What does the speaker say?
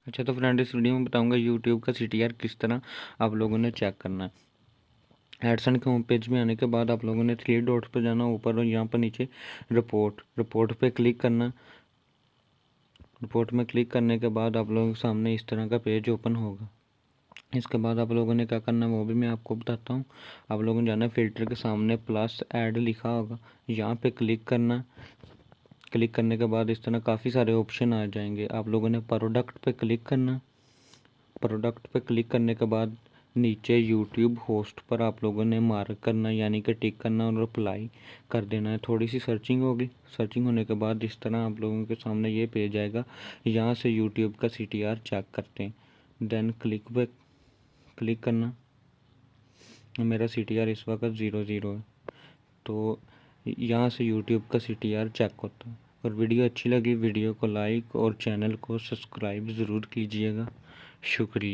अच्छा तो फ्रेंड, इस वीडियो में बताऊंगा यूट्यूब का सीटीआर किस तरह आप लोगों ने चेक करना है। एडसन के होम पेज में आने के बाद आप लोगों ने थ्री डॉट्स पर जाना ऊपर, और यहाँ पर नीचे रिपोर्ट पे क्लिक करना। रिपोर्ट में क्लिक करने के बाद आप लोगों के सामने इस तरह का पेज ओपन होगा। इसके बाद आप लोगों ने क्या करना है वो भी मैं आपको बताता हूँ। आप लोगों ने जाना फिल्टर के सामने प्लस ऐड लिखा होगा, यहाँ पे क्लिक करना। क्लिक करने के बाद इस तरह काफ़ी सारे ऑप्शन आ जाएंगे। आप लोगों ने प्रोडक्ट पे क्लिक करना। प्रोडक्ट पे क्लिक करने के बाद नीचे यूट्यूब होस्ट पर आप लोगों ने मार्क करना, यानी कि टिक करना और अप्लाई कर देना है। थोड़ी सी सर्चिंग होगी। सर्चिंग होने के बाद इस तरह आप लोगों के सामने ये पेज आएगा। यहाँ से यूट्यूब का सीटीआर चेक करते हैं। देन क्लिक पे क्लिक करना। मेरा सीटीआर इस वक्त 0-0 है, तो यहाँ से यूट्यूब का सीटीआर चेक होता है। और वीडियो अच्छी लगी वीडियो को लाइक और चैनल को सब्सक्राइब ज़रूर कीजिएगा। शुक्रिया।